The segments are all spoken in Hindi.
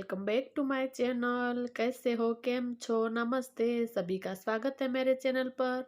Welcome back to my channel. कैसे हो, केम छो, नमस्ते। सभी का स्वागत है मेरे चैनल पर।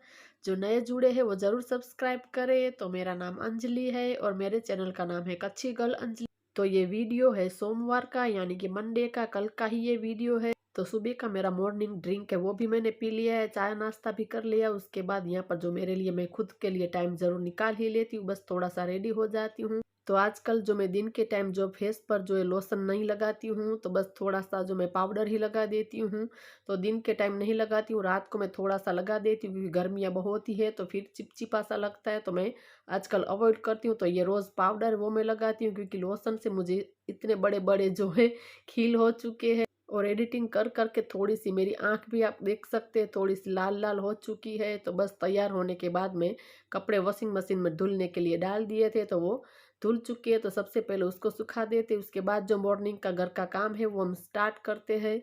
जो नए जुड़े हैं वो ज़रूर सब्सक्राइब करें। तो मेरा नाम अंजलि है और मेरे चैनल का नाम है कच्ची गर्ल अंजलि। तो ये वीडियो है सोमवार का, यानी कि मंडे का, कल का ही ये वीडियो है। तो सुबह का मेरा मॉर्निंग ड्रिंक है वो भी मैंने पी लिया है, चाय नाश्ता भी कर लिया। उसके बाद यहाँ पर जो मेरे लिए, मैं खुद के लिए टाइम ज़रूर निकाल ही लेती हूँ, बस थोड़ा सा रेडी हो जाती हूँ। तो आजकल जो मैं दिन के टाइम जो फेस पर जो है लोशन नहीं लगाती हूँ, तो बस थोड़ा सा जो मैं पाउडर ही लगा देती हूँ। तो दिन के टाइम नहीं लगाती हूँ, रात को मैं थोड़ा सा लगा देती हूँ क्योंकि गर्मियाँ बहुत ही है तो फिर चिपचिपा सा लगता है। तो मैं आजकल अवॉइड करती हूँ। तो ये रोज़ पाउडर वो मैं लगाती हूँ क्योंकि लोशन से मुझे इतने बड़े बड़े जो है खील हो चुके हैं। और एडिटिंग कर करके थोड़ी सी मेरी आंख भी आप देख सकते हैं, थोड़ी सी लाल लाल हो चुकी है। तो बस तैयार होने के बाद में कपड़े वॉशिंग मशीन में धुलने के लिए डाल दिए थे, तो वो धुल चुके हैं। तो सबसे पहले उसको सुखा देते, उसके बाद जो मॉर्निंग का घर का काम है वो हम स्टार्ट करते हैं।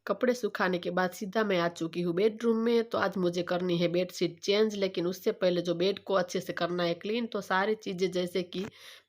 कपड़े सुखाने के बाद सीधा मैं आ चुकी हूँ बेडरूम में। तो आज मुझे करनी है बेडशीट चेंज, लेकिन उससे पहले जो बेड को अच्छे से करना है क्लीन। तो सारी चीज़ें जैसे कि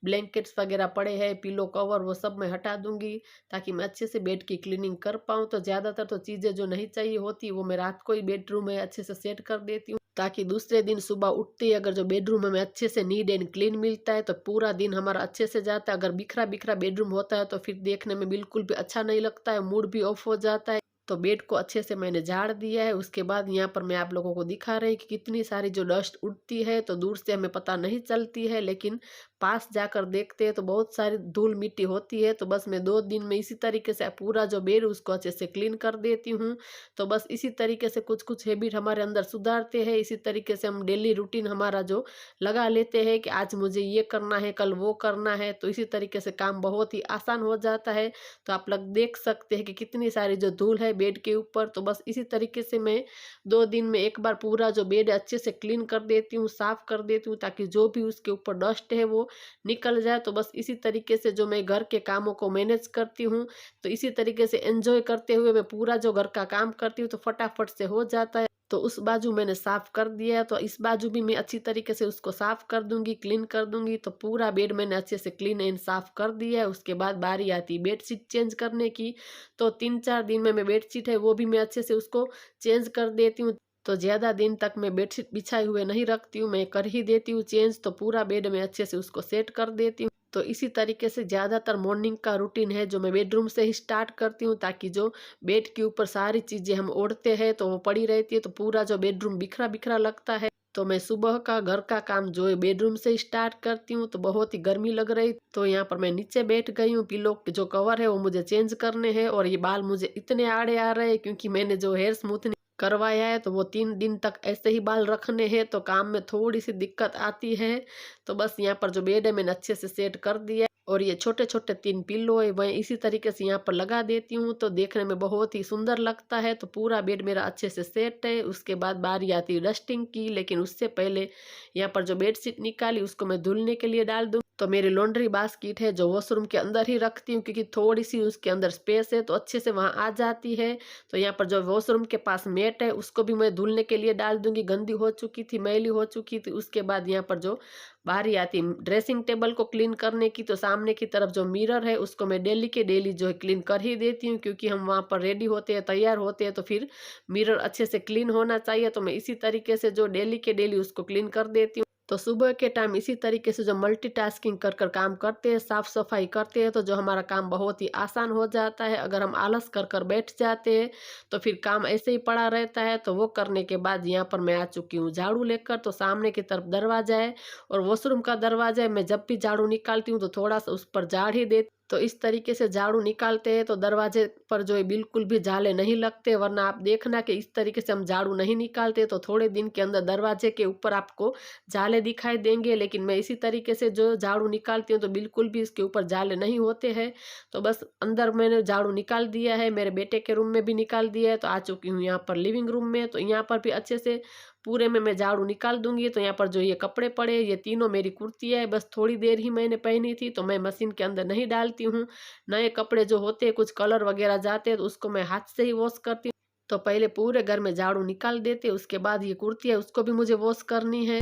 ब्लैंकेट्स वगैरह पड़े हैं, पिलो कवर, वो सब मैं हटा दूंगी ताकि मैं अच्छे से बेड की क्लीनिंग कर पाऊँ। तो ज़्यादातर तो चीज़ें जो नहीं चाहिए होती वो मैं रात को ही बेडरूम में अच्छे से सेट कर देती हूँ, ताकि दूसरे दिन सुबह उठते ही अगर जो बेडरूम हमें अच्छे से नीट एंड क्लीन मिलता है तो पूरा दिन हमारा अच्छे से जाता है। अगर बिखरा बिखरा बेडरूम होता है तो फिर देखने में बिल्कुल भी अच्छा नहीं लगता है, मूड भी ऑफ हो जाता है। तो बेड को अच्छे से मैंने झाड़ दिया है। उसके बाद यहाँ पर मैं आप लोगों को दिखा रही कि कितनी सारी जो डस्ट उड़ती है। तो दूर से हमें पता नहीं चलती है, लेकिन पास जाकर देखते हैं तो बहुत सारी धूल मिट्टी होती है। तो बस मैं 2 दिन में इसी तरीके से पूरा जो बेड उसको अच्छे से क्लीन कर देती हूँ। तो बस इसी तरीके से कुछ कुछ हैबिट हमारे अंदर सुधारते हैं। इसी तरीके से हम डेली रूटीन हमारा जो लगा लेते हैं कि आज मुझे ये करना है, कल वो करना है। तो इसी तरीके से काम बहुत ही आसान हो जाता है। तो आप लोग देख सकते हैं कि कितनी सारी जो धूल है बेड के ऊपर। तो बस इसी तरीके से मैं 2 दिन में एक बार पूरा जो बेड अच्छे से क्लीन कर देती हूँ, साफ कर देती हूँ, ताकि जो भी उसके ऊपर डस्ट है वो निकल जाए। तो बस इसी तरीके से जो मैं घर के कामों को मैनेज करती हूँ, तो इसी तरीके से एंजॉय करते हुए मैं पूरा जो घर का काम करती हूँ तो फटाफट से हो जाता है। तो उस बाजू मैंने साफ कर दिया है, तो इस बाजू भी मैं अच्छी तरीके से उसको साफ कर दूंगी, क्लीन कर दूंगी। तो पूरा बेड मैंने अच्छे से क्लीन एंड साफ कर दिया है। उसके बाद बारी आती है बेडशीट चेंज करने की। तो 3-4 दिन में मैं बेडशीट है वो भी मैं अच्छे से उसको चेंज कर देती हूँ। तो ज़्यादा दिन तक मैं बेडशीट बिछाए हुए नहीं रखती हूँ, मैं कर ही देती हूँ चेंज। तो पूरा बेड में अच्छे से उसको सेट कर देती हूँ। तो इसी तरीके से ज़्यादातर मॉर्निंग का रूटीन है जो मैं बेडरूम से ही स्टार्ट करती हूँ, ताकि जो बेड के ऊपर सारी चीज़ें हम ओढ़ते हैं तो वो पड़ी रहती है, तो पूरा जो बेडरूम बिखरा बिखरा लगता है। तो मैं सुबह का घर का काम जो है बेडरूम से स्टार्ट करती हूँ। तो बहुत ही गर्मी लग रही, तो यहाँ पर मैं नीचे बैठ गई हूँ। पिलो के जो कवर है वो मुझे चेंज करने हैं। और ये बाल मुझे इतने आड़े आ रहे हैं क्योंकि मैंने जो हेयर स्मूथनिंग करवाया है, तो वो 3 दिन तक ऐसे ही बाल रखने हैं, तो काम में थोड़ी सी दिक्कत आती है। तो बस यहाँ पर जो बेड है मैंने अच्छे से सेट कर दिया है। और ये छोटे छोटे 3 पिल्लो है वह इसी तरीके से यहाँ पर लगा देती हूँ, तो देखने में बहुत ही सुंदर लगता है। तो पूरा बेड मेरा अच्छे से सेट है। उसके बाद बारी आती है डस्टिंग की, लेकिन उससे पहले यहाँ पर जो बेडशीट निकाली उसको मैं धुलने के लिए डाल दूँ। तो मेरी लॉन्ड्री बास्केट है जो वॉशरूम के अंदर ही रखती हूँ क्योंकि थोड़ी सी उसके अंदर स्पेस है, तो अच्छे से वहाँ आ जाती है। तो यहाँ पर जो वॉशरूम के पास मैट है उसको भी मैं धुलने के लिए डाल दूंगी, गंदी हो चुकी थी, मैली हो चुकी थी। उसके बाद यहाँ पर जो बारी आती ड्रेसिंग टेबल को क्लीन करने की, तो सामने की तरफ जो मिरर है उसको मैं डेली के डेली जो है क्लीन कर ही देती हूँ, क्योंकि हम वहाँ पर रेडी होते हैं, तैयार होते हैं, तो फिर मिरर अच्छे से क्लीन होना चाहिए। तो मैं इसी तरीके से जो डेली के डेली उसको क्लीन कर देती हूँ। तो सुबह के टाइम इसी तरीके से जो मल्टीटास्किंग कर कर काम करते हैं, साफ सफाई करते हैं, तो जो हमारा काम बहुत ही आसान हो जाता है। अगर हम आलस कर कर बैठ जाते हैं तो फिर काम ऐसे ही पड़ा रहता है। तो वो करने के बाद यहाँ पर मैं आ चुकी हूँ झाड़ू लेकर। तो सामने की तरफ दरवाजा है और वॉशरूम का दरवाजा है। मैं जब भी झाड़ू निकालती हूँ तो थोड़ा सा उस पर झाड़ ही देती। तो इस तरीके से झाड़ू निकालते हैं तो दरवाजे पर जो है बिल्कुल भी जाले नहीं लगते, वरना आप देखना कि इस तरीके से हम झाड़ू नहीं निकालते तो थोड़े दिन के अंदर दरवाजे के ऊपर आपको जाले दिखाई देंगे। लेकिन मैं इसी तरीके से जो झाड़ू निकालती हूँ तो बिल्कुल भी इसके ऊपर जाले नहीं होते हैं। तो बस अंदर मैंने झाड़ू निकाल दिया है, मेरे बेटे के रूम में भी निकाल दिया है। तो आ चुकी हूँ यहाँ पर लिविंग रूम में। तो यहाँ पर भी अच्छे से पूरे में मैं झाड़ू निकाल दूंगी। तो यहाँ पर जो ये कपड़े पड़े, ये तीनों मेरी कुर्ती है, बस थोड़ी देर ही मैंने पहनी थी, तो मैं मशीन के अंदर नहीं डालती हूँ। नए कपड़े जो होते हैं कुछ कलर वगैरह जाते हैं तो उसको मैं हाथ से ही वॉश करती हूँ। तो पहले पूरे घर में झाड़ू निकाल देते, उसके बाद ये कुर्ती है उसको भी मुझे वॉश करनी है।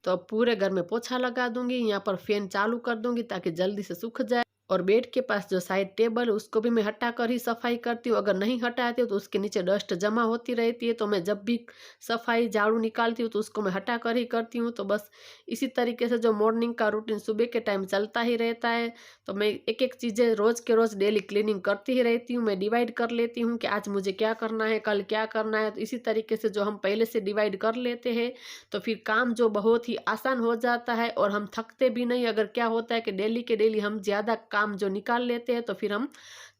तो अब पूरे घर में पोछा लगा दूंगी, यहाँ पर फैन चालू कर दूंगी ताकि जल्दी से सूख जाए। और बेड के पास जो साइड टेबल है उसको भी मैं हटा कर ही सफाई करती हूँ। अगर नहीं हटाती हूँ तो उसके नीचे डस्ट जमा होती रहती है, तो मैं जब भी सफाई झाड़ू निकालती हूँ तो उसको मैं हटा कर ही करती हूँ। तो बस इसी तरीके से जो मॉर्निंग का रूटीन सुबह के टाइम चलता ही रहता है। तो मैं एक एक चीज़ें रोज़ के रोज़ डेली क्लीनिंग करती ही रहती हूँ। मैं डिवाइड कर लेती हूँ कि आज मुझे क्या करना है, कल क्या करना है। तो इसी तरीके से जो हम पहले से डिवाइड कर लेते हैं तो फिर काम जो बहुत ही आसान हो जाता है और हम थकते भी नहीं। अगर क्या होता है कि डेली के डेली हम ज़्यादा काम जो निकाल लेते हैं तो फिर हम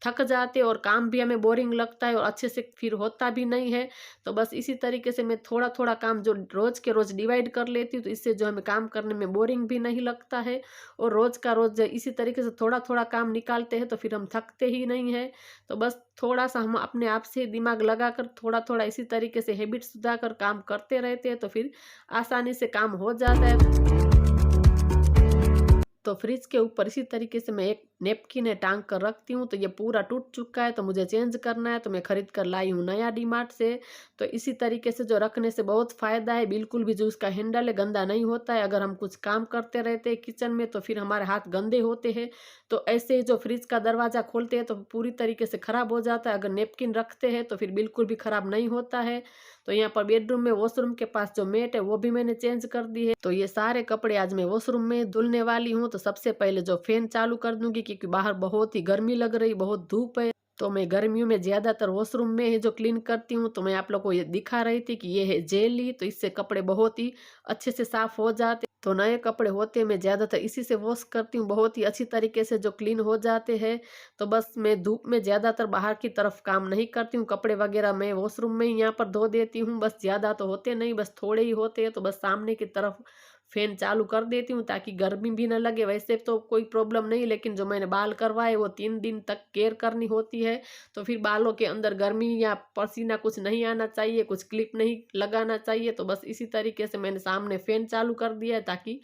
थक जाते हैं और काम भी हमें बोरिंग लगता है और अच्छे से फिर होता भी नहीं है। तो बस इसी तरीके से मैं थोड़ा थोड़ा काम जो रोज़ के रोज़ डिवाइड कर लेती हूँ, तो इससे जो हमें काम करने में बोरिंग भी नहीं लगता है। और रोज़ का रोज़ इसी तरीके से थोड़ा थोड़ा काम निकालते हैं तो फिर हम थकते ही नहीं है। तो बस थोड़ा सा हम अपने आप से दिमाग लगाकर थोड़ा थोड़ा इसी तरीके से हैबिट सुधार कर काम करते रहते हैं तो फिर आसानी से काम हो जाता है। तो फ्रिज के ऊपर इसी तरीके से मैं एक नेपकिन है टांग कर रखती हूँ। तो ये पूरा टूट चुका है तो मुझे चेंज करना है, तो मैं खरीद कर लाई हूँ नया डीमार्ट से। तो इसी तरीके से जो रखने से बहुत फ़ायदा है, बिल्कुल भी जो उसका हैंडल है गंदा नहीं होता है। अगर हम कुछ काम करते रहते हैं किचन में तो फिर हमारे हाथ गंदे होते हैं, तो ऐसे ही जो फ्रिज का दरवाज़ा खोलते हैं तो पूरी तरीके से ख़राब हो जाता है। अगर नेपकिन रखते हैं तो फिर बिल्कुल भी ख़राब नहीं होता है। तो यहाँ पर बेडरूम में वॉशरूम के पास जो मैट है वो भी मैंने चेंज कर दी है। तो ये सारे कपड़े आज मैं वॉशरूम में धुलने वाली हूँ। तो सबसे पहले जो फैन चालू कर दूंगी क्योंकि बाहर बहुत ही गर्मी लग रही, बहुत धूप है। तो मैं गर्मियों में ज़्यादातर वॉशरूम में ही जो क्लीन करती हूँ। तो मैं आप लोगों को ये दिखा रही थी कि ये है जेली, तो इससे कपड़े बहुत ही अच्छे से साफ हो जाते। तो नए कपड़े होते हैं मैं ज़्यादातर इसी से वॉश करती हूँ, बहुत ही अच्छी तरीके से जो क्लीन हो जाते हैं। तो बस मैं धूप में ज़्यादातर बाहर की तरफ काम नहीं करती हूँ, कपड़े वगैरह मैं वॉशरूम में ही यहाँ पर धो देती हूँ। बस ज़्यादा तो होते नहीं, बस थोड़े ही होते हैं। तो बस सामने की तरफ फैन चालू कर देती हूँ ताकि गर्मी भी ना लगे। वैसे तो कोई प्रॉब्लम नहीं, लेकिन जो मैंने बाल करवाए वो 3 दिन तक केयर करनी होती है। तो फिर बालों के अंदर गर्मी या पसीना कुछ नहीं आना चाहिए, कुछ क्लिप नहीं लगाना चाहिए। तो बस इसी तरीके से मैंने सामने फैन चालू कर दिया है ताकि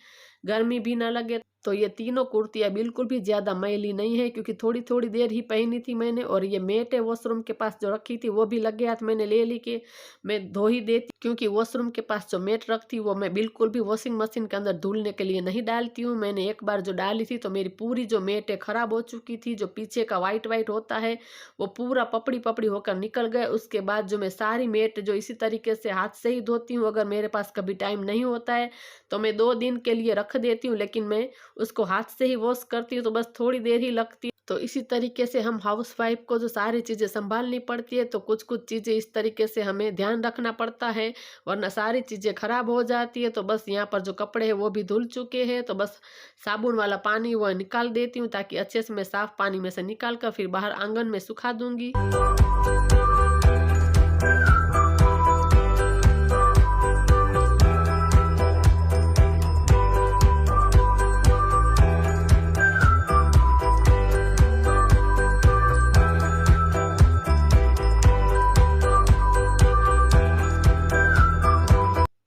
गर्मी भी ना लगे। तो ये तीनों कुर्तियाँ बिल्कुल भी ज़्यादा मैली नहीं है क्योंकि थोड़ी थोड़ी देर ही पहनी थी मैंने। और ये मैट है वॉशरूम के पास जो रखी थी वो भी लगे हाथ मैंने ले ली कि मैं धो ही देती, क्योंकि वॉशरूम के पास जो मैट रखती वो मैं बिल्कुल भी वॉशिंग मशीन के अंदर धुलने के लिए नहीं डालती हूँ। मैंने एक बार जो डाली थी तो मेरी पूरी जो मैट है ख़राब हो चुकी थी। जो पीछे का वाइट वाइट होता है वो पूरा पपड़ी पपड़ी होकर निकल गए। उसके बाद जो मैं सारी मैट जो इसी तरीके से हाथ से ही धोती हूँ। अगर मेरे पास कभी टाइम नहीं होता है तो मैं 2 दिन के लिए रख देती हूँ, लेकिन मैं उसको हाथ से ही वॉश करती हूँ तो बस थोड़ी देर ही लगती है। तो इसी तरीके से हम हाउस वाइफ को जो सारी चीज़ें संभालनी पड़ती है, तो कुछ कुछ चीज़ें इस तरीके से हमें ध्यान रखना पड़ता है, वरना सारी चीज़ें खराब हो जाती है। तो बस यहाँ पर जो कपड़े हैं वो भी धुल चुके हैं, तो बस साबुन वाला पानी वो निकाल देती हूँ ताकि अच्छे से मैं साफ पानी में से निकाल कर फिर बाहर आंगन में सुखा दूंगी।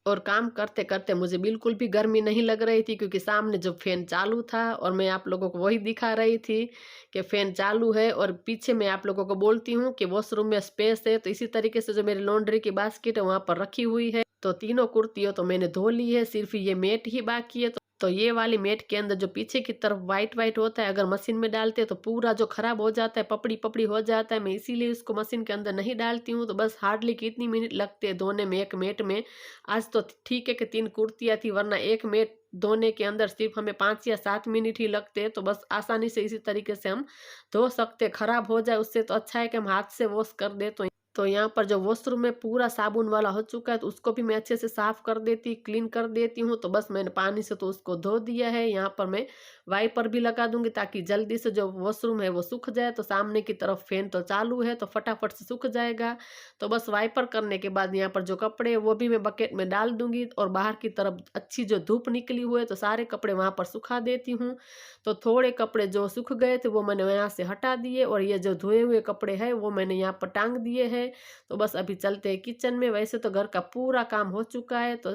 और काम करते करते मुझे बिल्कुल भी गर्मी नहीं लग रही थी क्योंकि सामने जो फैन चालू था और मैं आप लोगों को वही दिखा रही थी कि फैन चालू है। और पीछे मैं आप लोगों को बोलती हूँ कि वॉशरूम में स्पेस है। तो इसी तरीके से जो मेरी लॉन्ड्री की बास्केट है वहाँ पर रखी हुई है। तो तीनों कुर्तियों तो मैंने धो ली है, सिर्फ ये मैट ही बाकी है। तो ये वाली मैट के अंदर जो पीछे की तरफ वाइट वाइट होता है, अगर मशीन में डालते हैं तो पूरा जो खराब हो जाता है, पपड़ी पपड़ी हो जाता है। मैं इसीलिए उसको मशीन के अंदर नहीं डालती हूँ। तो बस हार्डली कितनी मिनट लगते हैं धोने में एक मैट में। आज तो ठीक है कि 3 कुर्तियाँ थी, वरना एक मैट धोने के अंदर सिर्फ हमें 5 या 7 मिनट ही लगते हैं। तो बस आसानी से इसी तरीके से हम धो सकते। खराब हो जाए उससे तो अच्छा है कि हम हाथ से वॉश कर दे। तो यहाँ पर जो वॉशरूम में पूरा साबुन वाला हो चुका है तो उसको भी मैं अच्छे से साफ कर देती, क्लीन कर देती हूँ। तो बस मैंने पानी से तो उसको धो दिया है। यहाँ पर मैं वाइपर भी लगा दूंगी ताकि जल्दी से जो वॉशरूम है वो सूख जाए। तो सामने की तरफ फैन तो चालू है तो फटाफट से सूख जाएगा। तो बस वाइपर करने के बाद यहाँ पर जो कपड़े है वो भी मैं बकेट में डाल दूंगी और बाहर की तरफ अच्छी जो धूप निकली हुई है तो सारे कपड़े वहां पर सुखा देती हूँ। तो थोड़े कपड़े जो सूख गए थे वो मैंने यहाँ से हटा दिए और ये जो धोए हुए कपड़े हैं वो मैंने यहाँ पर टांग दिए हैं। तो बस अभी चलते हैं किचन में। वैसे तो घर का पूरा काम हो चुका है तो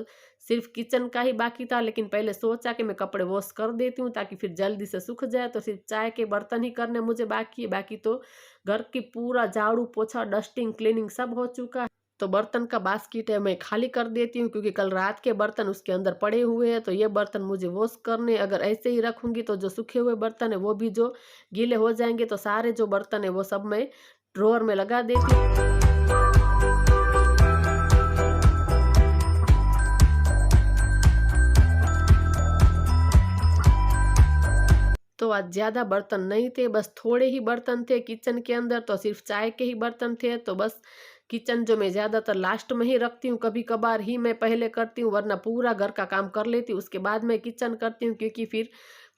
सिर्फ किचन का ही बाकी था, लेकिन पहले सोचा कि मैं कपड़े वॉश कर देती हूँ ताकि फिर जल्दी से सूख जाए। तो सिर्फ चाय के बर्तन ही करने मुझे बाकी है, बाकी तो घर की पूरा झाड़ू पोछा डस्टिंग क्लीनिंग सब हो चुका है। तो बर्तन का बास्केट है मैं खाली कर देती हूँ क्योंकि कल रात के बर्तन उसके अंदर पड़े हुए हैं। तो ये बर्तन मुझे वॉश करने, अगर ऐसे ही रखूंगी तो जो सूखे हुए बर्तन है वो भी जो गीले हो जाएंगे। तो सारे जो बर्तन है वो सब मैं ड्रॉअर में लगा देती हूँ। तो आज ज़्यादा बर्तन नहीं थे, बस थोड़े ही बर्तन थे किचन के अंदर। तो सिर्फ चाय के ही बर्तन थे। तो बस किचन जो मैं ज़्यादातर लास्ट में ही रखती हूँ, कभी कभार ही मैं पहले करती हूँ, वरना पूरा घर का काम कर लेती हूँ उसके बाद मैं किचन करती हूँ। क्योंकि फिर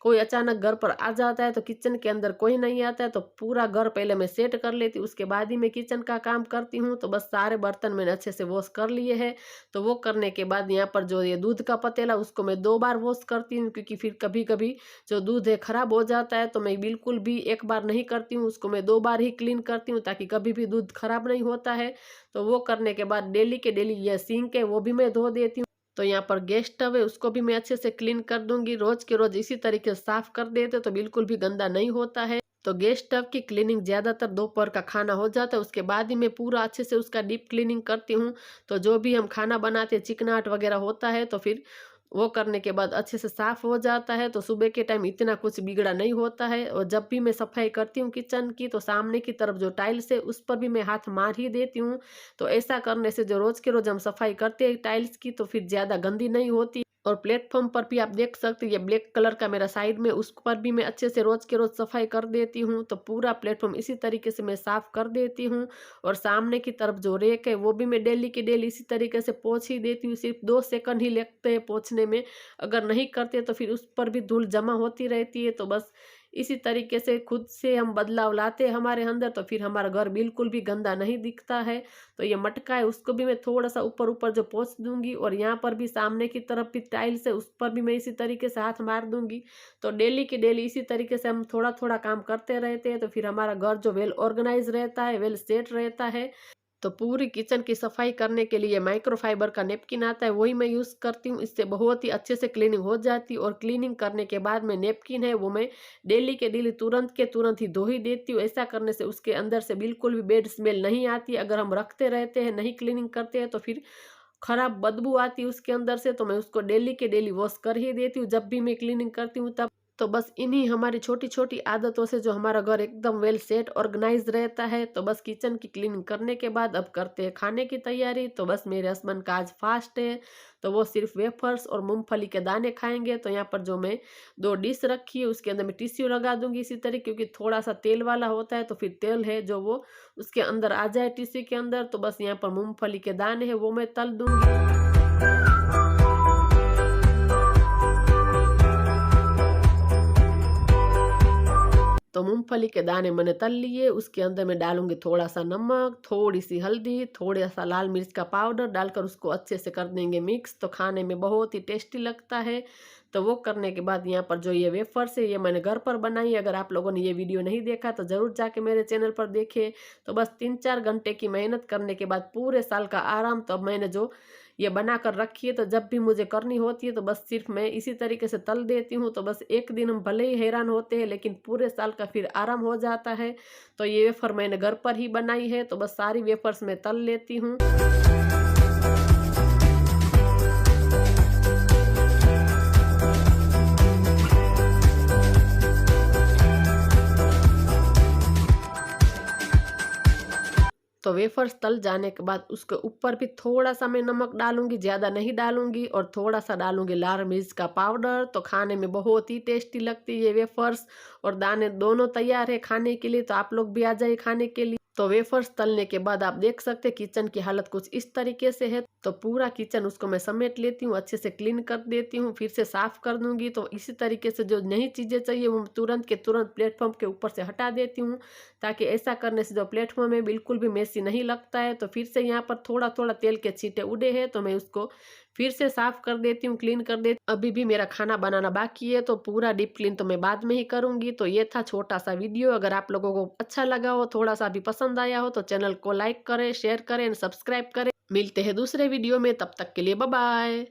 कोई अचानक घर पर आ जाता है तो किचन के अंदर कोई नहीं आता है तो पूरा घर पहले मैं सेट कर लेती हूँ, उसके बाद ही मैं किचन का काम करती हूँ। तो बस सारे बर्तन मैंने अच्छे से वॉश कर लिए हैं। तो वो करने के बाद यहाँ पर जो ये दूध का पतीला उसको मैं 2 बार वॉश करती हूँ क्योंकि फिर कभी कभी जो दूध है ख़राब हो जाता है। तो मैं बिल्कुल भी एक बार नहीं करती हूँ, उसको मैं 2 बार ही क्लीन करती हूँ ताकि कभी भी दूध ख़राब नहीं होता है। तो वो करने के बाद डेली के डेली ये सिंक है वो भी मैं धो देती हूँ। तो यहाँ पर गैस स्टव है उसको भी मैं अच्छे से क्लीन कर दूंगी। रोज के रोज इसी तरीके से साफ कर देते तो बिल्कुल भी गंदा नहीं होता है। तो गैस स्टव की क्लीनिंग ज्यादातर दोपहर का खाना हो जाता है उसके बाद ही मैं पूरा अच्छे से उसका डीप क्लीनिंग करती हूँ। तो जो भी हम खाना बनाते हैं चिकनाहट वगैरह होता है तो फिर वो करने के बाद अच्छे से साफ हो जाता है। तो सुबह के टाइम इतना कुछ बिगड़ा नहीं होता है। और जब भी मैं सफाई करती हूँ किचन की तो सामने की तरफ जो टाइल्स है उस पर भी मैं हाथ मार ही देती हूँ। तो ऐसा करने से जो रोज के रोज हम सफाई करते हैं टाइल्स की तो फिर ज्यादा गंदी नहीं होती। और प्लेटफॉर्म पर भी आप देख सकते हैं ये ब्लैक कलर का मेरा साइड में, उस पर भी मैं अच्छे से रोज के रोज सफाई कर देती हूँ। तो पूरा प्लेटफॉर्म इसी तरीके से मैं साफ कर देती हूँ। और सामने की तरफ जो रेक है वो भी मैं डेली की डेली इसी तरीके से पोंछ ही देती हूँ। सिर्फ 2 सेकंड ही लगते हैं पोंछने में, अगर नहीं करते तो फिर उस पर भी धूल जमा होती रहती है। तो बस इसी तरीके से खुद से हम बदलाव लाते हैं हमारे अंदर तो फिर हमारा घर बिल्कुल भी गंदा नहीं दिखता है। तो ये मटका है उसको भी मैं थोड़ा सा ऊपर ऊपर जो पोंछ दूंगी। और यहाँ पर भी सामने की तरफ भी टाइल्स है उस पर भी मैं इसी तरीके से हाथ मार दूंगी। तो डेली की डेली इसी तरीके से हम थोड़ा थोड़ा काम करते रहते हैं तो फिर हमारा घर जो वेल ऑर्गेनाइज रहता है, वेल सेट रहता है। तो पूरी किचन की सफाई करने के लिए माइक्रोफाइबर का नेपकिन आता है वही मैं यूज़ करती हूँ। इससे बहुत ही अच्छे से क्लीनिंग हो जाती है। और क्लीनिंग करने के बाद में नेपकिन है वो मैं डेली के डेली तुरंत के तुरंत ही धो ही देती हूँ। ऐसा करने से उसके अंदर से बिल्कुल भी बैड स्मेल नहीं आती। अगर हम रखते रहते हैं नहीं क्लीनिंग करते हैं तो फिर खराब बदबू आती है उसके अंदर से। तो मैं उसको डेली के डेली वॉश कर ही देती हूँ जब भी मैं क्लीनिंग करती हूँ तब। तो बस इन्हीं हमारी छोटी छोटी आदतों से जो हमारा घर एकदम वेल सेट ऑर्गेनाइज रहता है। तो बस किचन की क्लीनिंग करने के बाद अब करते हैं खाने की तैयारी। तो बस मेरे हस्बैंड का आज फास्ट है तो वो सिर्फ वेफर्स और मूंगफली के दाने खाएंगे। तो यहाँ पर जो मैं 2 डिश रखी है उसके अंदर मैं टिश्यू लगा दूंगी इसी तरह, क्योंकि थोड़ा सा तेल वाला होता है तो फिर तेल है जो वो उसके अंदर आ जाए टिश्यू के अंदर। तो बस यहाँ पर मूंगफली के दाने हैं वो मैं तल दूंगी। तो मूंगफली के दाने मैंने तल लिए, उसके अंदर मैं डालूंगी थोड़ा सा नमक, थोड़ी सी हल्दी, थोड़ा सा लाल मिर्च का पाउडर डालकर उसको अच्छे से कर देंगे मिक्स। तो खाने में बहुत ही टेस्टी लगता है। तो वो करने के बाद यहाँ पर जो ये वेफर्स है ये मैंने घर पर बनाई। अगर आप लोगों ने ये वीडियो नहीं देखा तो ज़रूर जाके मेरे चैनल पर देखें। तो बस 3-4 घंटे की मेहनत करने के बाद पूरे साल का आराम। तो अब मैंने जो ये बना कर रखी है तो जब भी मुझे करनी होती है तो बस सिर्फ मैं इसी तरीके से तल देती हूँ। तो बस एक दिन हम भले ही हैरान होते हैं लेकिन पूरे साल का फिर आराम हो जाता है। तो ये वेफर मैंने घर पर ही बनाई है तो बस सारी वेफर्स मैं तल लेती हूँ। तो वेफर्स तल जाने के बाद उसके ऊपर भी थोड़ा सा मैं नमक डालूंगी, ज़्यादा नहीं डालूंगी, और थोड़ा सा डालूंगी लाल मिर्च का पाउडर। तो खाने में बहुत ही टेस्टी लगती है ये वेफर्स। और दाने दोनों तैयार है खाने के लिए, तो आप लोग भी आ जाइए खाने के लिए। तो वेफर्स तलने के बाद आप देख सकते हैं किचन की हालत कुछ इस तरीके से है। तो पूरा किचन उसको मैं समेट लेती हूँ, अच्छे से क्लीन कर देती हूँ, फिर से साफ कर दूंगी। तो इसी तरीके से जो नई चीज़ें चाहिए वो तुरंत के तुरंत प्लेटफॉर्म के ऊपर से हटा देती हूँ, ताकि ऐसा करने से जो प्लेटफॉर्म है बिल्कुल भी मेसी नहीं लगता है। तो फिर से यहाँ पर थोड़ा थोड़ा तेल के छींटे उड़े हैं, तो मैं उसको फिर से साफ कर देती हूँ, क्लीन कर देती हूँ। अभी भी मेरा खाना बनाना बाकी है, तो पूरा डीप क्लीन तो मैं बाद में ही करूंगी। तो ये था छोटा सा वीडियो। अगर आप लोगों को अच्छा लगा हो, थोड़ा सा भी पसंद आया हो, तो चैनल को लाइक करें, शेयर करें, सब्सक्राइब करें। मिलते हैं दूसरे वीडियो में, तब तक के लिए बाय बाय।